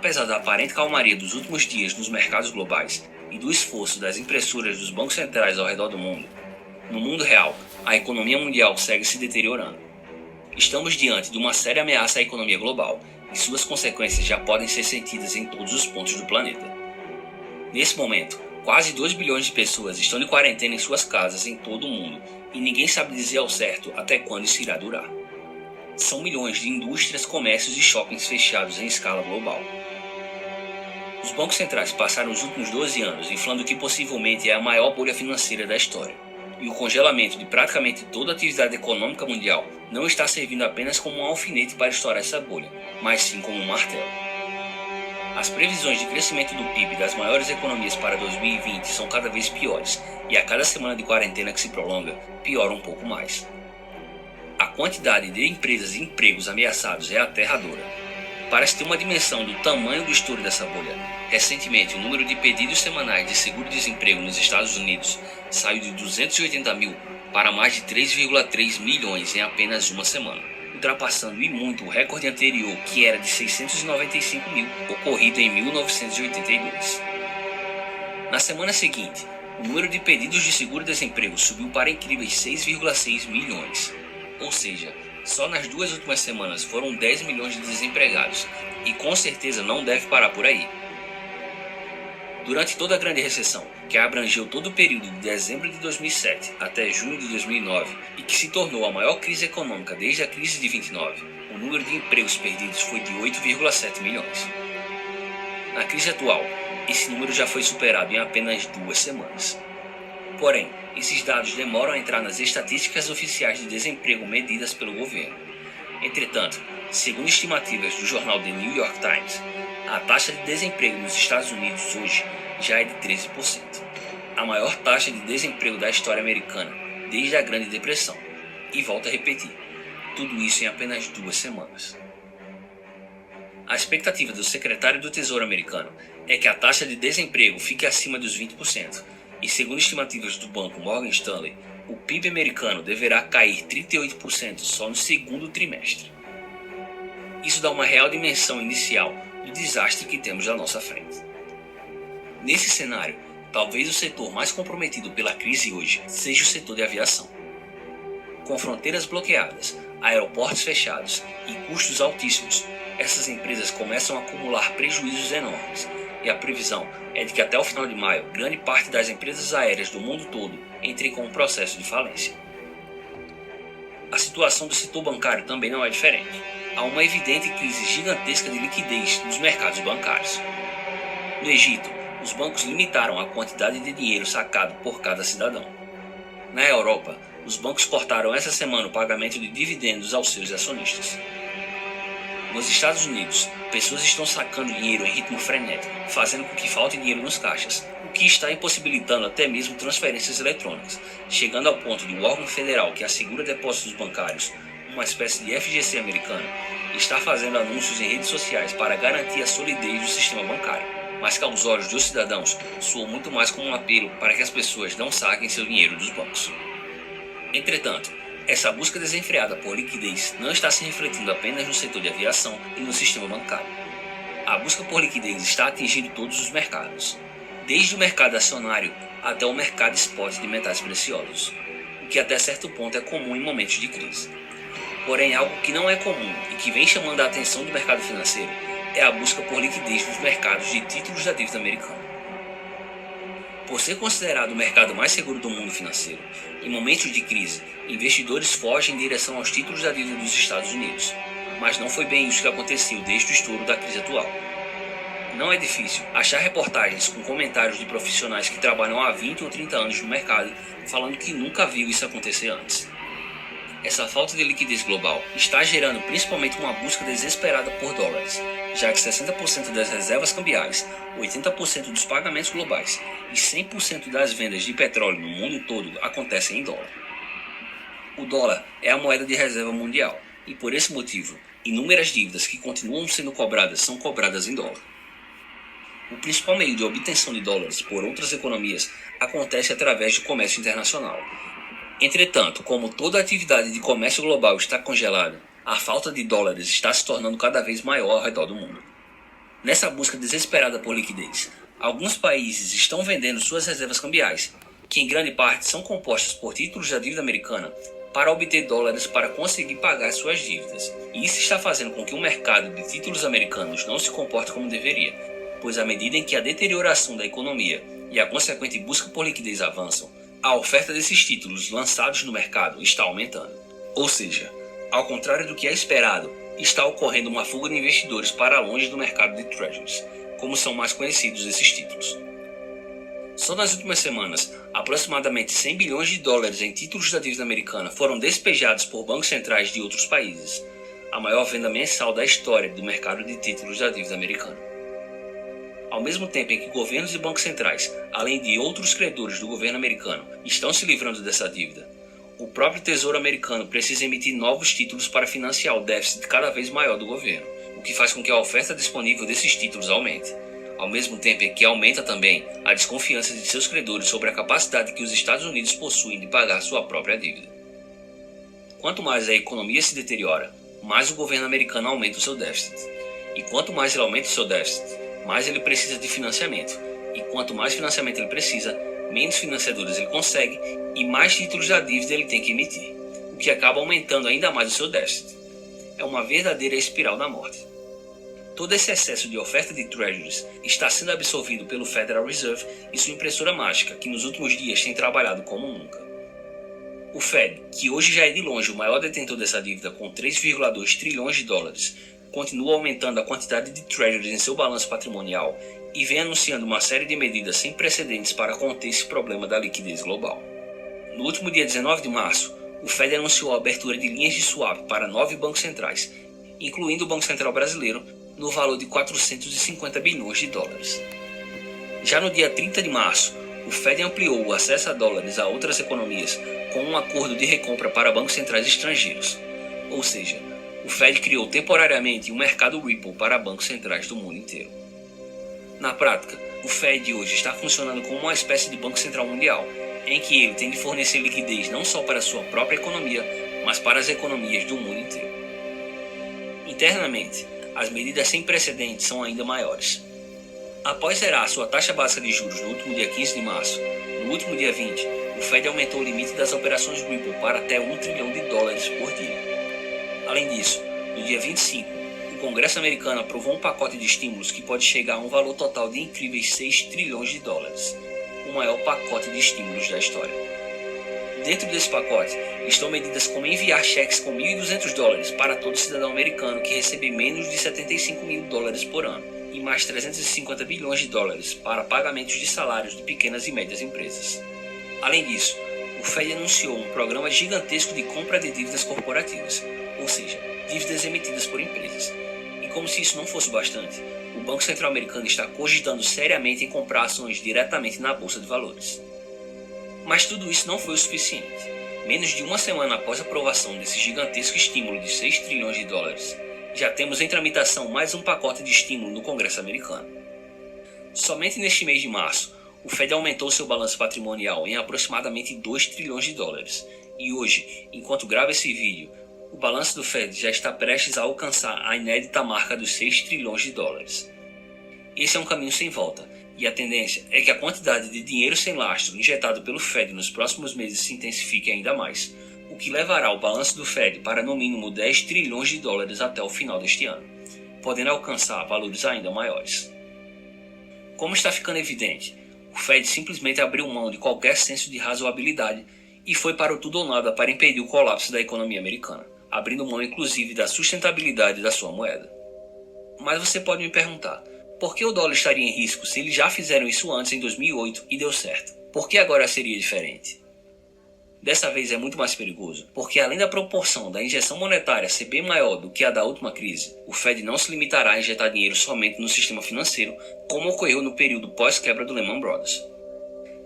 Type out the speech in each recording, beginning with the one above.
Apesar da aparente calmaria dos últimos dias nos mercados globais e do esforço das impressoras dos bancos centrais ao redor do mundo, no mundo real, a economia mundial segue se deteriorando. Estamos diante de uma séria ameaça à economia global e suas consequências já podem ser sentidas em todos os pontos do planeta. Nesse momento, quase 2 bilhões de pessoas estão de quarentena em suas casas em todo o mundo e ninguém sabe dizer ao certo até quando isso irá durar. São milhões de indústrias, comércios e shoppings fechados em escala global. Os bancos centrais passaram os últimos 12 anos inflando o que possivelmente é a maior bolha financeira da história. E o congelamento de praticamente toda a atividade econômica mundial não está servindo apenas como um alfinete para estourar essa bolha, mas sim como um martelo. As previsões de crescimento do PIB das maiores economias para 2020 são cada vez piores, e a cada semana de quarentena que se prolonga, piora um pouco mais. A quantidade de empresas e empregos ameaçados é aterradora. Para se ter uma dimensão do tamanho do estouro dessa bolha, recentemente o número de pedidos semanais de seguro-desemprego nos Estados Unidos saiu de 280 mil para mais de 3,3 milhões em apenas uma semana, ultrapassando e muito o recorde anterior, que era de 695 mil, ocorrido em 1982. Na semana seguinte, o número de pedidos de seguro-desemprego subiu para incríveis 6,6 milhões, ou seja, só nas 2 últimas semanas foram 10 milhões de desempregados, e com certeza não deve parar por aí. Durante toda a grande recessão, que abrangeu todo o período de dezembro de 2007 até junho de 2009 e que se tornou a maior crise econômica desde a crise de 29, o número de empregos perdidos foi de 8,7 milhões. Na crise atual, esse número já foi superado em apenas 2 semanas. Porém, esses dados demoram a entrar nas estatísticas oficiais de desemprego medidas pelo governo. Entretanto, segundo estimativas do jornal The New York Times, a taxa de desemprego nos Estados Unidos hoje já é de 13%, a maior taxa de desemprego da história americana desde a Grande Depressão. E volto a repetir, tudo isso em apenas 2 semanas. A expectativa do secretário do Tesouro americano é que a taxa de desemprego fique acima dos 20%, e segundo estimativas do banco Morgan Stanley, o PIB americano deverá cair 38% só no segundo trimestre. Isso dá uma real dimensão inicial do desastre que temos à nossa frente. Nesse cenário, talvez o setor mais comprometido pela crise hoje seja o setor de aviação. Com fronteiras bloqueadas, aeroportos fechados e custos altíssimos, essas empresas começam a acumular prejuízos enormes, e a previsão é de que até o final de maio, grande parte das empresas aéreas do mundo todo entre com um processo de falência. A situação do setor bancário também não é diferente. Há uma evidente crise gigantesca de liquidez nos mercados bancários. No Egito, os bancos limitaram a quantidade de dinheiro sacado por cada cidadão. Na Europa, os bancos cortaram essa semana o pagamento de dividendos aos seus acionistas. Nos Estados Unidos, pessoas estão sacando dinheiro em ritmo frenético, fazendo com que falte dinheiro nos caixas, o que está impossibilitando até mesmo transferências eletrônicas, chegando ao ponto de um órgão federal que assegura depósitos bancários, uma espécie de FGC americano, está fazendo anúncios em redes sociais para garantir a solidez do sistema bancário, mas que aos olhos dos cidadãos soa muito mais como um apelo para que as pessoas não saquem seu dinheiro dos bancos. Entretanto, essa busca desenfreada por liquidez não está se refletindo apenas no setor de aviação e no sistema bancário. A busca por liquidez está atingindo todos os mercados, desde o mercado acionário até o mercado spot de metais preciosos, o que até certo ponto é comum em momentos de crise. Porém, algo que não é comum e que vem chamando a atenção do mercado financeiro é a busca por liquidez nos mercados de títulos da dívida americana. Por ser considerado o mercado mais seguro do mundo financeiro, em momentos de crise, investidores fogem em direção aos títulos da dívida dos Estados Unidos, mas não foi bem isso que aconteceu desde o estouro da crise atual. Não é difícil achar reportagens com comentários de profissionais que trabalham há 20 ou 30 anos no mercado falando que nunca viu isso acontecer antes. Essa falta de liquidez global está gerando principalmente uma busca desesperada por dólares, já que 60% das reservas cambiais, 80% dos pagamentos globais e 100% das vendas de petróleo no mundo todo acontecem em dólar. O dólar é a moeda de reserva mundial e, por esse motivo, inúmeras dívidas que continuam sendo cobradas são cobradas em dólar. O principal meio de obtenção de dólares por outras economias acontece através do comércio internacional. Entretanto, como toda a atividade de comércio global está congelada, a falta de dólares está se tornando cada vez maior ao redor do mundo. Nessa busca desesperada por liquidez, alguns países estão vendendo suas reservas cambiais, que em grande parte são compostas por títulos da dívida americana, para obter dólares para conseguir pagar suas dívidas. E isso está fazendo com que o mercado de títulos americanos não se comporte como deveria, pois à medida em que a deterioração da economia e a consequente busca por liquidez avançam, a oferta desses títulos lançados no mercado está aumentando. Ou seja, ao contrário do que é esperado, está ocorrendo uma fuga de investidores para longe do mercado de treasuries, como são mais conhecidos esses títulos. Só nas últimas semanas, aproximadamente 100 bilhões de dólares em títulos da dívida americana foram despejados por bancos centrais de outros países, a maior venda mensal da história do mercado de títulos da dívida americana. Ao mesmo tempo em que governos e bancos centrais, além de outros credores do governo americano, estão se livrando dessa dívida, o próprio Tesouro americano precisa emitir novos títulos para financiar o déficit cada vez maior do governo, o que faz com que a oferta disponível desses títulos aumente, ao mesmo tempo em que aumenta também a desconfiança de seus credores sobre a capacidade que os Estados Unidos possuem de pagar sua própria dívida. Quanto mais a economia se deteriora, mais o governo americano aumenta o seu déficit. E quanto mais ele aumenta o seu déficit, mais ele precisa de financiamento. E quanto mais financiamento ele precisa, menos financiadores ele consegue e mais títulos da dívida ele tem que emitir, o que acaba aumentando ainda mais o seu déficit. É uma verdadeira espiral da morte. Todo esse excesso de oferta de treasuries está sendo absorvido pelo Federal Reserve e sua impressora mágica, que nos últimos dias tem trabalhado como nunca. O Fed, que hoje já é de longe o maior detentor dessa dívida com 3,2 trilhões de dólares, continua aumentando a quantidade de treasuries em seu balanço patrimonial e vem anunciando uma série de medidas sem precedentes para conter esse problema da liquidez global. No último dia 19 de março, o Fed anunciou a abertura de linhas de swap para 9 bancos centrais, incluindo o Banco Central Brasileiro, no valor de 450 bilhões de dólares. Já no dia 30 de março, o Fed ampliou o acesso a dólares a outras economias com um acordo de recompra para bancos centrais estrangeiros, ou seja, o Fed criou temporariamente um mercado Ripple para bancos centrais do mundo inteiro. Na prática, o Fed hoje está funcionando como uma espécie de banco central mundial, em que ele tem de fornecer liquidez não só para a sua própria economia, mas para as economias do mundo inteiro. Internamente, as medidas sem precedentes são ainda maiores. Após zerar sua taxa básica de juros no último dia 15 de março, no último dia 20, o Fed aumentou o limite das operações Ripple para até 1 trilhão de dólares por dia. Além disso, no dia 25, o Congresso americano aprovou um pacote de estímulos que pode chegar a um valor total de incríveis 6 trilhões de dólares, o maior pacote de estímulos da história. Dentro desse pacote estão medidas como enviar cheques com 1.200 dólares para todo cidadão americano que receber menos de 75 mil dólares por ano e mais 350 bilhões de dólares para pagamentos de salários de pequenas e médias empresas. Além disso, o Fed anunciou um programa gigantesco de compra de dívidas corporativas, ou seja, dívidas emitidas por empresas. E como se isso não fosse bastante, o Banco Central americano está cogitando seriamente em comprar ações diretamente na Bolsa de Valores. Mas tudo isso não foi o suficiente. Menos de uma semana após a aprovação desse gigantesco estímulo de 6 trilhões de dólares, já temos em tramitação mais um pacote de estímulo no Congresso americano. Somente neste mês de março, o Fed aumentou seu balanço patrimonial em aproximadamente 2 trilhões de dólares. E hoje, enquanto gravo esse vídeo, o balanço do Fed já está prestes a alcançar a inédita marca dos 6 trilhões de dólares. Esse é um caminho sem volta, e a tendência é que a quantidade de dinheiro sem lastro injetado pelo Fed nos próximos meses se intensifique ainda mais, o que levará o balanço do Fed para no mínimo 10 trilhões de dólares até o final deste ano, podendo alcançar valores ainda maiores. Como está ficando evidente, o Fed simplesmente abriu mão de qualquer senso de razoabilidade e foi para o tudo ou nada para impedir o colapso da economia americana, abrindo mão inclusive da sustentabilidade da sua moeda. Mas você pode me perguntar, por que o dólar estaria em risco se eles já fizeram isso antes em 2008 e deu certo? Por que agora seria diferente? Dessa vez é muito mais perigoso, porque além da proporção da injeção monetária ser bem maior do que a da última crise, o Fed não se limitará a injetar dinheiro somente no sistema financeiro, como ocorreu no período pós-quebra do Lehman Brothers.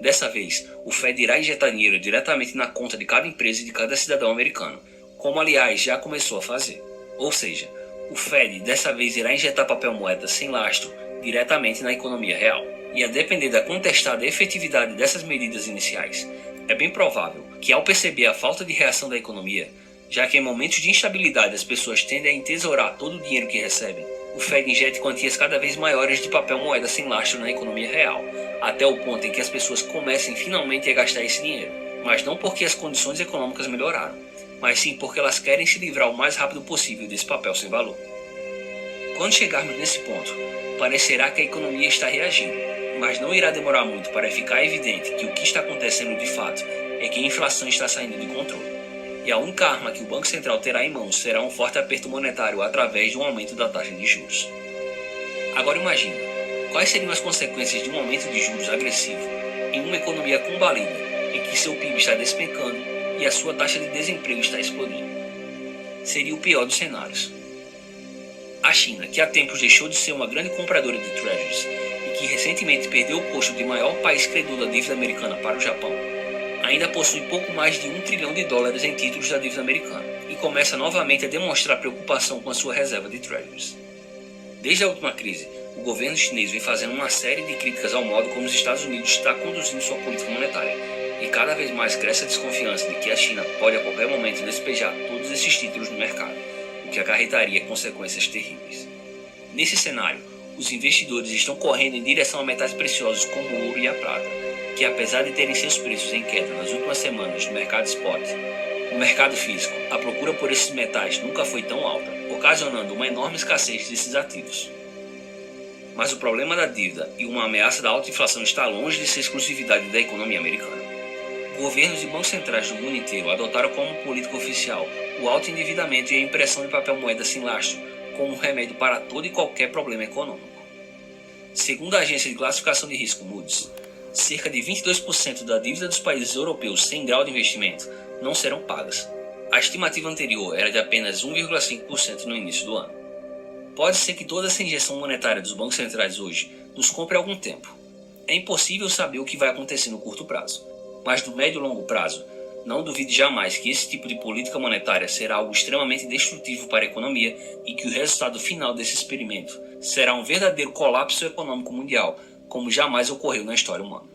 Dessa vez, o Fed irá injetar dinheiro diretamente na conta de cada empresa e de cada cidadão americano, como aliás já começou a fazer. Ou seja, o Fed dessa vez irá injetar papel moeda sem lastro diretamente na economia real. E a depender da contestada efetividade dessas medidas iniciais, é bem provável que ao perceber a falta de reação da economia, já que em momentos de instabilidade as pessoas tendem a entesourar todo o dinheiro que recebem, o Fed injeta quantias cada vez maiores de papel moeda sem lastro na economia real, até o ponto em que as pessoas comecem finalmente a gastar esse dinheiro. Mas não porque as condições econômicas melhoraram, mas sim porque elas querem se livrar o mais rápido possível desse papel sem valor. Quando chegarmos nesse ponto, parecerá que a economia está reagindo, mas não irá demorar muito para ficar evidente que o que está acontecendo de fato é que a inflação está saindo de controle. E a única arma que o Banco Central terá em mãos será um forte aperto monetário através de um aumento da taxa de juros. Agora imagina, quais seriam as consequências de um aumento de juros agressivo em uma economia combalida, em que seu PIB está despencando e a sua taxa de desemprego está explodindo? Seria o pior dos cenários. A China, que há tempos deixou de ser uma grande compradora de treasuries e que recentemente perdeu o posto de maior país credor da dívida americana para o Japão, ainda possui pouco mais de $1 trilhão em títulos da dívida americana e começa novamente a demonstrar preocupação com a sua reserva de treasuries. Desde a última crise, o governo chinês vem fazendo uma série de críticas ao modo como os Estados Unidos está conduzindo sua política monetária, e cada vez mais cresce a desconfiança de que a China pode a qualquer momento despejar todos esses títulos no mercado, o que acarretaria consequências terríveis. Nesse cenário, os investidores estão correndo em direção a metais preciosos como o ouro e a prata, que apesar de terem seus preços em queda nas últimas semanas no mercado spot, no mercado físico, a procura por esses metais nunca foi tão alta, ocasionando uma enorme escassez desses ativos. Mas o problema da dívida e uma ameaça da alta inflação está longe de ser exclusividade da economia americana. Governos e bancos centrais do mundo inteiro adotaram como política oficial o alto endividamento e a impressão de papel moeda sem lastro como um remédio para todo e qualquer problema econômico. Segundo a agência de classificação de risco Moody's, cerca de 22% da dívida dos países europeus sem grau de investimento não serão pagas. A estimativa anterior era de apenas 1,5% no início do ano. Pode ser que toda essa injeção monetária dos bancos centrais hoje nos compre algum tempo. É impossível saber o que vai acontecer no curto prazo, mas no médio e longo prazo, não duvide jamais que esse tipo de política monetária será algo extremamente destrutivo para a economia e que o resultado final desse experimento será um verdadeiro colapso econômico mundial, como jamais ocorreu na história humana.